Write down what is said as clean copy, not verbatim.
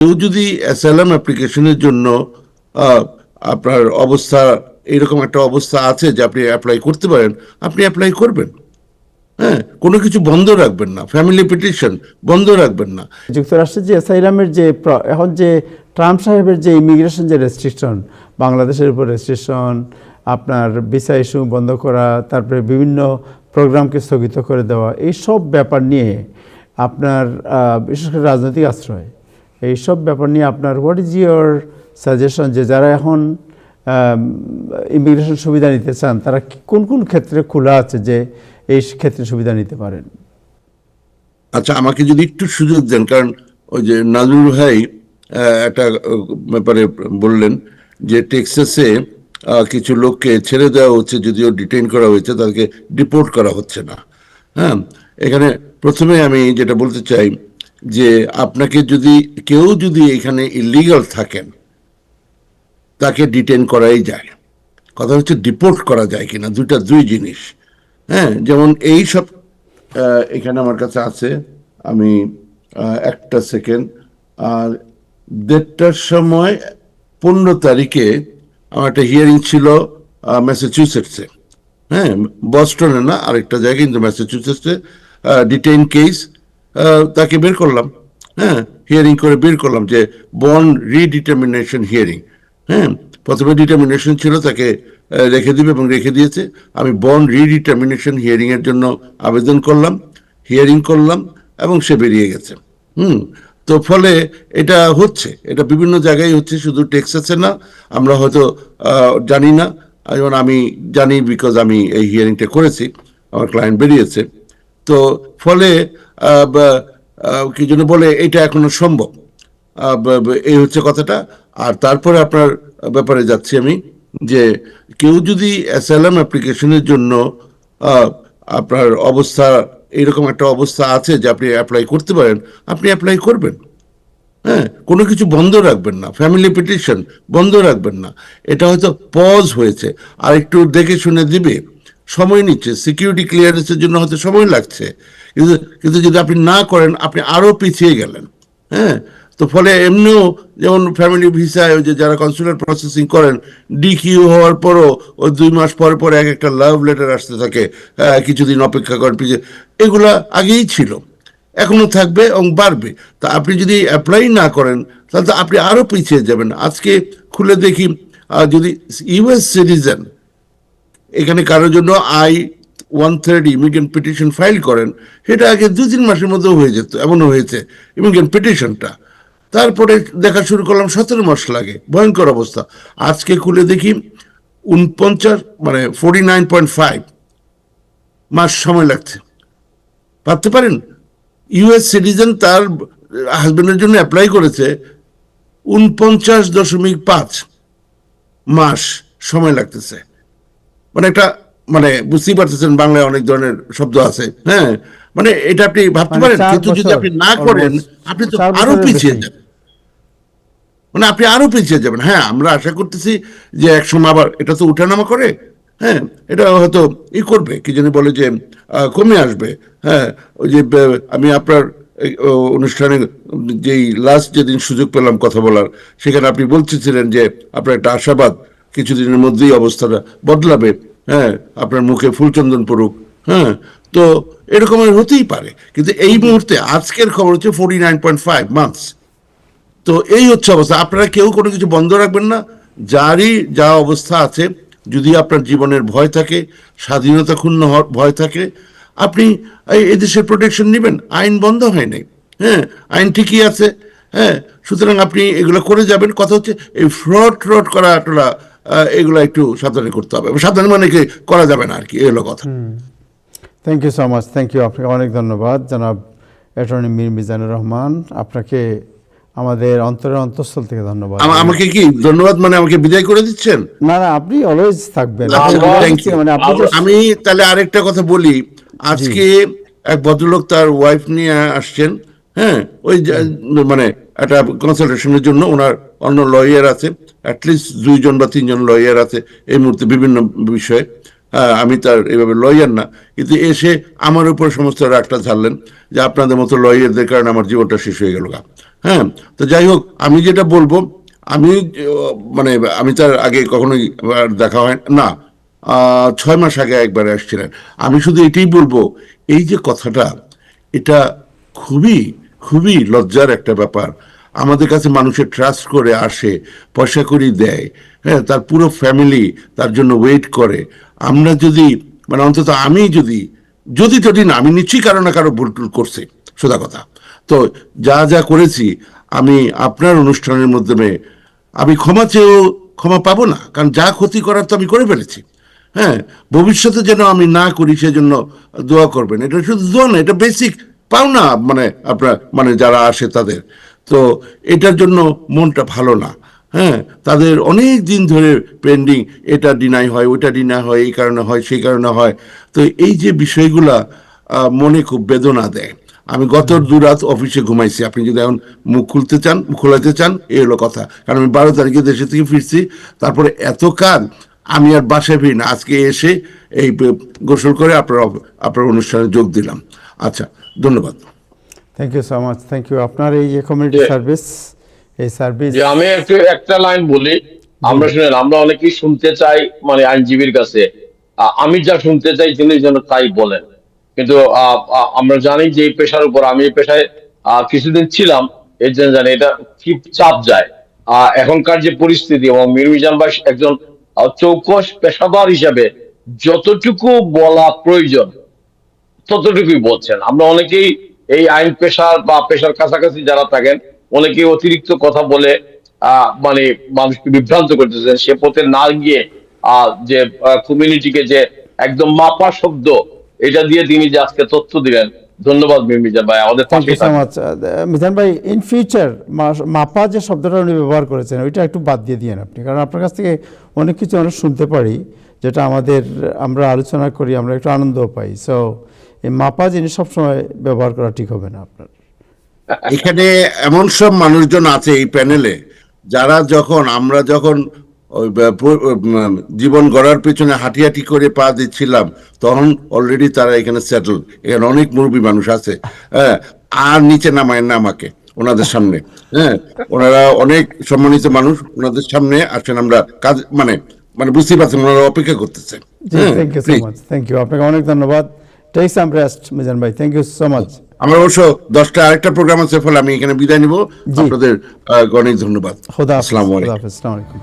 কেউ যদি অ্যাসাইলাম অ্যাপ্লিকেশনের জন্য আহ, আপনার অবস্থা এরকম একটা অবস্থা আছে যে আপনি অ্যাপ্লাই করতে পারেন, আপনি অ্যাপ্লাই করবেন। হ্যাঁ, কোনো কিছু বন্ধ রাখবেন না, ফ্যামিলি পিটিশন বন্ধ রাখবেন না। যুক্তরাষ্ট্রের যে অ্যাসাইলামের যে এখন যে ট্রাম্প সাহেবের যে ইমিগ্রেশন যে রেস্ট্রিকশন, বাংলাদেশের উপর রেস্ট্রিকশন, আপনার ভিসা ইস্যু বন্ধ করা, তারপরে বিভিন্ন প্রোগ্রামকে স্থগিত করে দেওয়া, এই সব ব্যাপার নিয়ে আপনার বিশেষ করে রাজনৈতিক আশ্রয়, এই সব ব্যাপার নিয়ে আপনার হোয়াট ইজ ইয়োর সাজেশন, যে যারা এখন ইমিগ্রেশন সুবিধা নিতে চান তারা কোন কোন ক্ষেত্রে খোলা আছে যে এই ক্ষেত্রে সুবিধা নিতে পারেন? আচ্ছা, আমাকে যদি একটু সুযোগ দেন, কারণ ওই যে নাজরুল ভাই একটা ব্যাপারে বললেন যে টেক্সাসে কিছু লোককে ছেড়ে দেওয়া হচ্ছে, যদিও ডিটেইন করা হয়েছে, তাদেরকে ডিপোর্ট করা হচ্ছে না। হ্যাঁ, এখানে প্রথমে আমি যেটা বলতে চাই যে আপনাকে যদি কেউ যদি এখানে ইলিগাল থাকেন তাকে ডিটেইন করাই যায়। কথা হচ্ছে ডিপোর্ট করা যায় কিনা, দুই জিনিস। হ্যাঁ, যেমন এই সব এখানে আমার কাছে আছে, আমি একটা সেকেন্ড, আর 1:30টার সময় 15 তারিখে আমার একটা হিয়ারিং ছিল ম্যাসাচুসেটসে। হ্যাঁ, বস্টনে না, আরেকটা জায়গায়, কিন্তু ম্যাসাচুসেটসে ডিটেইন কেস। তাকে বের করলাম। হ্যাঁ, হিয়ারিং করে বের করলাম যে বন্ড রিডিটারমিনেশন হিয়ারিং। হ্যাঁ, প্রথমে ডিটারমিনেশন ছিল, তাকে রেখে দিবে এবং রেখে দিয়েছে। আমি বন্ড রিডিটারমিনেশন হিয়ারিং এর জন্য আবেদন করলাম, হিয়ারিং করলাম এবং সে বেরিয়ে গেছে। তো ফলে এটা হচ্ছে, এটা বিভিন্ন জায়গায় হচ্ছে, শুধু টেক্সাসে না। আমরা হয়তো জানি না, যেমন আমি জানি বিকজ আমি এই হিয়ারিংটা করেছি, আমার ক্লায়েন্ট বেরিয়েছে। তো ফলে কি জন্য বলে এটা এখনো সম্ভব, এই হচ্ছে কথাটা। আর তারপরে আপনার ব্যাপারে যাচ্ছি আমি, যে কেউ যদি অ্যাসাইলাম অ্যাপ্লিকেশনের জন্য আপনার অবস্থা এরকম একটা অবস্থা আছে যে আপনি অ্যাপ্লাই করতে পারেন, আপনি অ্যাপ্লাই করবেন। হ্যাঁ, কোনো কিছু বন্ধ রাখবেন না, ফ্যামিলি পিটিশন বন্ধ রাখবেন না। এটা হয়তো পজ হয়েছে, আর একটু দেখে শুনে দিবে, সময় নিচ্ছে, সিকিউরিটি ক্লিয়ারেন্সের জন্য হয়তো সময় লাগছে, কিন্তু কিন্তু যদি আপনি না করেন আপনি আরো পিছিয়ে গেলেন। হ্যাঁ, তো ফলে এমনিও যেমন ফ্যামিলি ভিসায় যে যারা কনসুলার প্রসেসিং করেন, ডিকিউ হওয়ার পরও ওই 2 মাস পরে পরে এক একটা লাভ লেটার আসতে থাকে, কিছুদিন অপেক্ষা করেন, পিছিয়ে। এগুলা আগেই ছিল, এখনো থাকবে এবং বাড়বে। তা আপনি যদি অ্যাপ্লাই না করেন তাহলে তো আপনি আরো পিছিয়ে যাবেন। আজকে খুলে দেখি, যদি ইউএস সিটিজেন এখানে কারোর জন্য I-130 ইমিগ্রেন্ট পিটিশন ফাইল করেন, সেটা আগে 2-3 মাসের মধ্যেও হয়ে যেত, এমনও হয়েছে ইমিগ্রেন্ট পিটিশনটা। তারপরে দেখা শুরু করলাম 17 মাস লাগে, ভয়ঙ্কর অবস্থা। আজকে খুলে দেখি 49, মানে 49.5 মাস সময় লাগছে। ভাবতে পারেন, ইউএস সিটিজেন তার হাজবেন্ডের জন্য অ্যাপ্লাই করেছে, 49.5 মাস সময় লাগতেছে। মানে একটা, মানে বুঝতেই পারতেছেন, বাংলায় অনেক ধরনের শব্দ আছে। হ্যাঁ, মানে এটা আপনি ভাবতে মানে পারেন, 4 কিন্তু যদি বছর, আপনি না করেন আপনি তো 4 আরো বছরের পিছিয়ে বেশি। যাবেন। মানে আপনি আরো পিছিয়ে যাবেন। হ্যাঁ, আমরা আশা করতেছি যে একসময় আবার এটা তো উঠানামা করে। হ্যাঁ, এটা হয়তো করবে, কি জানি বলে যে কমে আসবে। হ্যাঁ, ওই যে আমি আপনার অনুষ্ঠানে যেই লাস্ট যেদিন সুযোগ পেলাম কথা বলার, সেখানে আপনি বলতেছিলেন যে আপনার একটা আশাবাদ কিছুদিনের মধ্যেই অবস্থাটা বদলাবে। হ্যাঁ, আপনার মুখে ফুলচন্দন পড়ুক। হ্যাঁ, তো এরকমের হতেই পারে, কিন্তু এই মুহূর্তে আজকের খবর হচ্ছে 49.5 মান্থস। তো এই হচ্ছে অবস্থা। আপনারা কেউ কোনো কিছু বন্ধ রাখবেন না, যারই যা অবস্থা আছে। যদি আপনার জীবনের ভয় থাকে, স্বাধীনতা ক্ষুণ্ণ হওয়ার ভয় থাকে, আপনি এই দেশের প্রোটেকশন নেবেন। আইন বন্ধ হয় নাই। হ্যাঁ, আইন ঠিকই আছে। হ্যাঁ, সুতরাং আপনি এগুলো করে যাবেন। কথা হচ্ছে এই ফ্রড করা টোলা, এগুলো একটু সাবধানে করতে হবে। সাবধানে মানে কি করা যাবে না আর কি, এগুলো কথা। Thank you so much, thank you. আপনাকে অনেক ধন্যবাদ জনাব অ্যাটর্নি মীর মিজানুর রহমান। আপনাকে আমাদের অন্তরের অন্তঃস্থল থেকে ধন্যবাদ। আমাকে কি ধন্যবাদ মানে আমাকে বিদায় করে দিচ্ছেন? না না, আপনি অলওয়েজ থাকবেন। Thank you. মানে আপনি আমি তাহলে আরেকটা কথা বলি। আজকে এক ভদ্রলোক তার ওয়াইফ নিয়ে আসছেন। হ্যাঁ, ওই মানে একটা কনসালটেশনের জন্য ওনার অন্য লয়ার আছে, অ্যাটলিস্ট 2জন বা 3জন লয়ার আছে এই মুহূর্তে বিভিন্ন বিষয়ে। আমি তার এইভাবে লয়ার না, কিন্তু এসে আমার উপর সমস্ত রাগটা ঝাড়লেন যে আপনাদের মতো লয়ারদের কারণে আমার জীবনটা শেষ হয়ে গেল। হ্যাঁ, তো যাই হোক, আমি যেটা বলবো, আমি মানে আমি তার আগে কখনোই দেখা হয় না, 6 মাস আগে একবার আসছিলেন। আমি শুধু এটাই বলবো, এই যে কথাটা, এটা খুবই খুবই লজ্জার একটা ব্যাপার। আমাদের কাছে মানুষের ট্রাস্ট করে আসে, পয়সা কড়ি দেয়, হ্যাঁ, তার পুরো ফ্যামিলি তার জন্য ওয়েট করে। আমরা যদি, মানে অন্তত আমি যদি, যদি না, আমি নিশ্চয়ই কারো না কারো ভুল টুল করছে, সোজা কথা। তো যা যা করেছি, আমি আপনার অনুষ্ঠানের মাধ্যমে আমি ক্ষমা চেয়েও ক্ষমা পাবো না, কারণ যা ক্ষতি করার তো আমি করে ফেলেছি। হ্যাঁ, ভবিষ্যতে যেন আমি না করি সেজন্য দোয়া করবেন। এটা শুধু দোয়া না, এটা বেসিক পাওনা, মানে আপনার, মানে যারা আসে তাদের। তো এটার জন্য মনটা ভালো না। হ্যাঁ, তাদের অনেক দিন ধরে পেন্ডিং, এটা ডিনাই হয়, ওটা ডিনাই হয়, এই কারণে হয়, সেই কারণে হয়। তো এই যে বিষয়গুলা মনে খুব বেদনা দেয়। আমি গত 2 রাত অফিসে ঘুমাইছি, আপনি যদি এখন মুখ খুলতে চান, খোলাতে চান, এই হলো কথা। কারণ আমি 12 তারিখে দেশে থেকে ফিরছি, তারপরে এত কাজ, আমি আর বাসায় ফিরি না। আজকে এসে এই গোসল করে আপনার অনুষ্ঠানে যোগ দিলাম। আচ্ছা, ধন্যবাদ। Thank you so much, thank you. আপনার এই যে কমিউনিটি সার্ভিস, এই সার্ভিস। যে আমি একটা লাইন বলি, আমরা শুনেন, আমরা অনেকেই শুনতে চাই মানে আইনজীবীর কাছে, আমি যা শুনতে চাই তিনি যেন তাই বলেন। কিন্তু আমরা জানি যে এই পেশার উপর, আমি এই পেশায় কিছুদিন ছিলাম, এই জন্য জানি এটা কি চাপ যায়। এখনকার যে পরিস্থিতি, এবং মীর মিজান ভাই একজন চৌকস পেশাদার হিসাবে যতটুকু বলা প্রয়োজন ততটুকুই বলছেন। আমরা অনেকেই এই আইন পেশার বা পেশার কাছাকাছি যারা থাকেন, অনেকেই অতিরিক্ত কথা বলে মানে মানুষকে বিভ্রান্ত করতেছেন। সে পথে না গিয়ে যে কমিউনিটিকে যে একদম মাপা শব্দ, এটা দিয়ে তিনি যে আজকে তথ্য দিলেন, ধন্যবাদ মিজান ভাই, আমাদের থ্যাংক ইউ পাশে সো মাচ মিজান ভাই। ইন ফিউচার মাপা যে শব্দটা উনি ব্যবহার করেছেন, ওইটা একটু বাদ দিয়ে দিয়েন আপনি, কারণ আপনার কাছ থেকে অনেক কিছু আমরা শুনতে পারি, যেটা আমরা আলোচনা করি, আমরা একটু আনন্দও পাই। সো এই মাপা জিনিস সবসময় ব্যবহার করা ঠিক হবে না আপনার। এখানে এমন সব মানুষজন আছে এই প্যানেলে, যারা আমরা যখন ওই জীবন গড়ার পেছনে হাঁটি হাঁটি করে পা দিচ্ছিলাম, তখন অলরেডি তারা এখানে সেটেল। এখানে অনেক মুরব্বী মানুষ আছে, হ্যাঁ, আর নিচে নামায় না আমাকে ওনাদের সামনে। হ্যাঁ, ওনারা অনেক সম্মানিত মানুষ, ওনাদের সামনে আসেন, আমরা কাজ মানে মানে বুঝতেই পারছেন, ওনারা অপেক্ষা করতেছে। জি, thank you so much, thank you, আপনাকে অনেক ধন্যবাদ। টেক সাম রেস্ট মিজান ভাই, থ্যাংক ইউ সো মাচ। আমার অবশ্য 10টা আরেকটা প্রোগ্রাম আছে, ফলে আমি এখানে বিদায় নিব। জি। আপনাদের অনেক ধন্যবাদ। খোদা হাফেজ, আসসালামু খোদা আলাইকুম। হাফেজ, আসসালামু আলাইকুম।